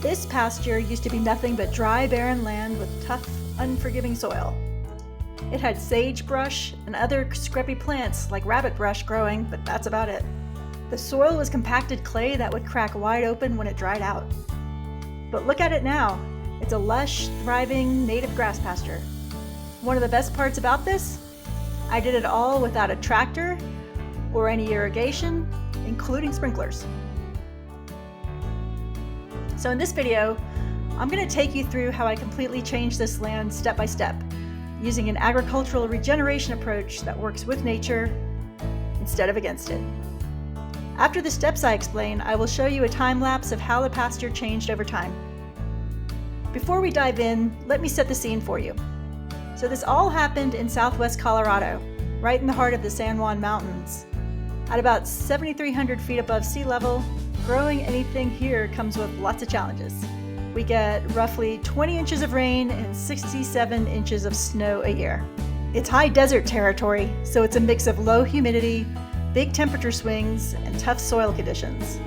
This pasture used to be nothing but dry, barren land with tough, unforgiving soil. It had sagebrush and other scrubby plants like rabbit brush growing, but that's about it. The soil was compacted clay that would crack wide open when it dried out. But look at it now. It's a lush, thriving, native grass pasture. One of the best parts about this? I did it all without a tractor or any irrigation, including sprinklers. So in this video, I'm going to take you through how I completely changed this land step by step, using an agricultural regeneration approach that works with nature instead of against it. After the steps I explain, I will show you a time lapse of how the pasture changed over time. Before we dive in, let me set the scene for you. So this all happened in southwest Colorado, right in the heart of the San Juan Mountains. At about 7,300 feet above sea level, growing anything here comes with lots of challenges. We get roughly 20 inches of rain and 67 inches of snow a year. It's high desert territory, so it's a mix of low humidity, big temperature swings, and tough soil conditions.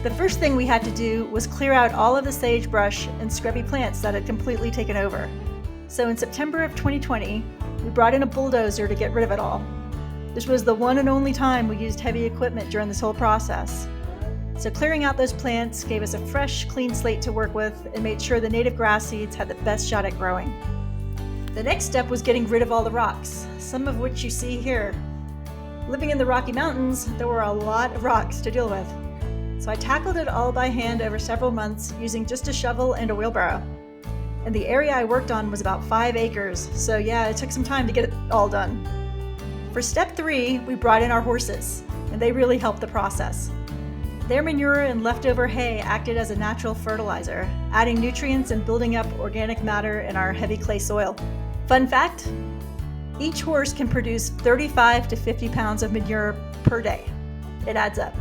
The first thing we had to do was clear out all of the sagebrush and scrubby plants that had completely taken over. So in September of 2020, we brought in a bulldozer to get rid of it all. This was the one and only time we used heavy equipment during this whole process. So clearing out those plants gave us a fresh, clean slate to work with and made sure the native grass seeds had the best shot at growing. The next step was getting rid of all the rocks, some of which you see here. Living in the Rocky Mountains, there were a lot of rocks to deal with. So I tackled it all by hand over several months using just a shovel and a wheelbarrow. And the area I worked on was about 5 acres, so yeah, it took some time to get it all done. For step 3, we brought in our horses, and they really helped the process. Their manure and leftover hay acted as a natural fertilizer, adding nutrients and building up organic matter in our heavy clay soil. Fun fact, each horse can produce 35 to 50 pounds of manure per day. It adds up.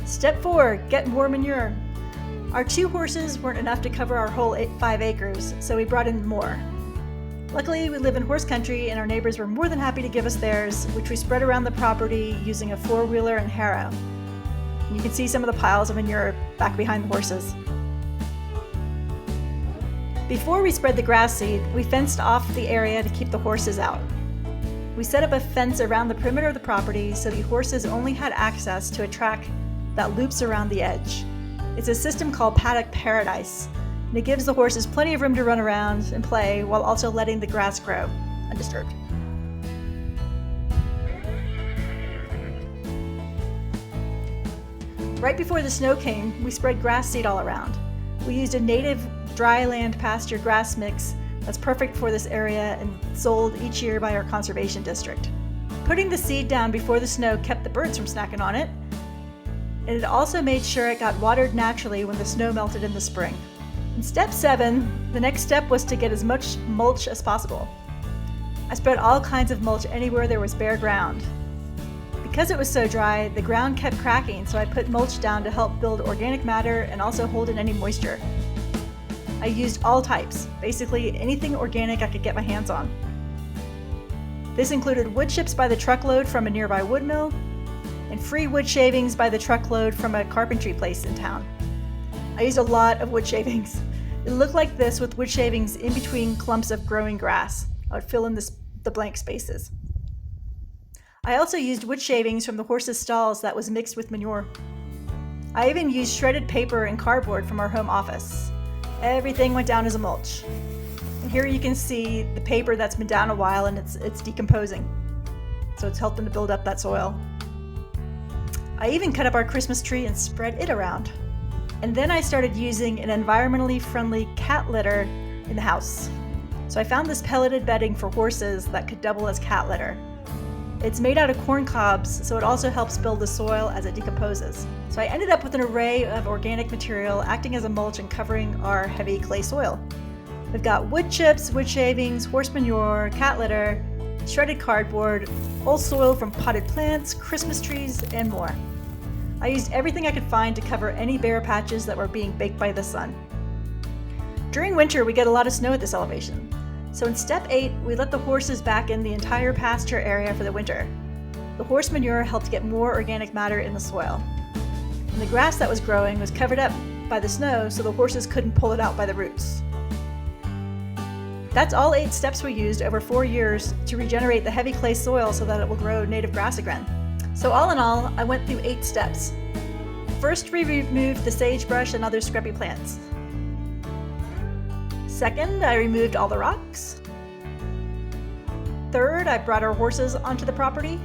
Step 4, get more manure. Our 2 horses weren't enough to cover our whole 5 acres, so we brought in more. Luckily, we live in horse country and our neighbors were more than happy to give us theirs, which we spread around the property using a 4-wheeler and harrow. And you can see some of the piles of manure back behind the horses. Before we spread the grass seed, we fenced off the area to keep the horses out. We set up a fence around the perimeter of the property so the horses only had access to a track that loops around the edge. It's a system called Paddock Paradise, and it gives the horses plenty of room to run around and play while also letting the grass grow undisturbed. Right before the snow came, we spread grass seed all around. We used a native dry land pasture grass mix that's perfect for this area and sold each year by our conservation district. Putting the seed down before the snow kept the birds from snacking on it, and it also made sure it got watered naturally when the snow melted in the spring. In step 7, the next step was to get as much mulch as possible. I spread all kinds of mulch anywhere there was bare ground. Because it was so dry, the ground kept cracking, so I put mulch down to help build organic matter and also hold in any moisture. I used all types, basically anything organic I could get my hands on. This included wood chips by the truckload from a nearby wood mill, and free wood shavings by the truckload from a carpentry place in town. I used a lot of wood shavings. It looked like this with wood shavings in between clumps of growing grass. I would fill in the blank spaces. I also used wood shavings from the horses' stalls that was mixed with manure. I even used shredded paper and cardboard from our home office. Everything went down as a mulch. And here you can see the paper that's been down a while and it's decomposing. So it's helping to build up that soil. I even cut up our Christmas tree and spread it around. And then I started using an environmentally friendly cat litter in the house. So I found this pelleted bedding for horses that could double as cat litter. It's made out of corn cobs, so it also helps build the soil as it decomposes. So I ended up with an array of organic material acting as a mulch and covering our heavy clay soil. We've got wood chips, wood shavings, horse manure, cat litter, shredded cardboard, old soil from potted plants, Christmas trees, and more. I used everything I could find to cover any bare patches that were being baked by the sun. During winter, we get a lot of snow at this elevation. So in step 8, we let the horses back in the entire pasture area for the winter. The horse manure helped get more organic matter in the soil. And the grass that was growing was covered up by the snow so the horses couldn't pull it out by the roots. That's all 8 steps we used over 4 years to regenerate the heavy clay soil so that it will grow native grass again. So all in all, I went through 8 steps. First, we removed the sagebrush and other scrubby plants. Second, I removed all the rocks. Third, I brought our horses onto the property.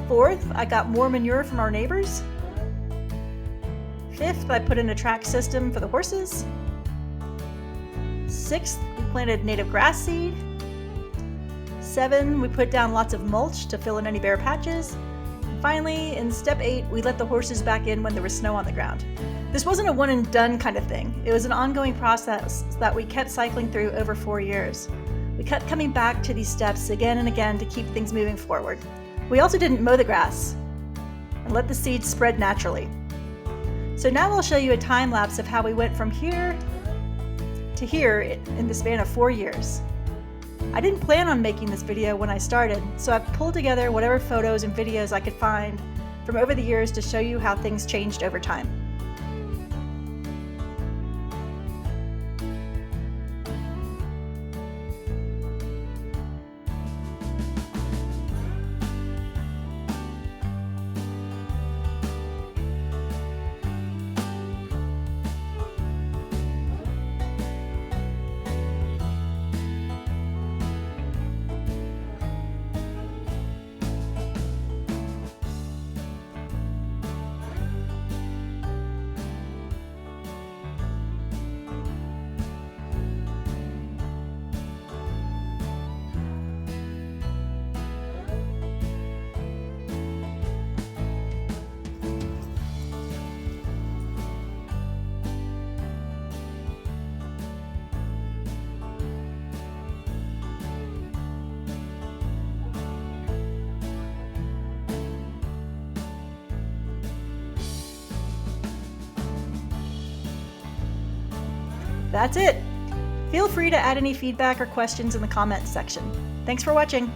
Fourth, I got more manure from our neighbors. Fifth, I put in a track system for the horses. Sixth, we planted native grass seed. 7, we put down lots of mulch to fill in any bare patches. And finally, in step 8, we let the horses back in when there was snow on the ground. This wasn't a one and done kind of thing. It was an ongoing process that we kept cycling through over 4 years. We kept coming back to these steps again and again to keep things moving forward. We also didn't mow the grass and let the seeds spread naturally. So now I'll show you a time lapse of how we went from here to here in the span of 4 years. I didn't plan on making this video when I started, so I've pulled together whatever photos and videos I could find from over the years to show you how things changed over time. That's it. Feel free to add any feedback or questions in the comments section. Thanks for watching.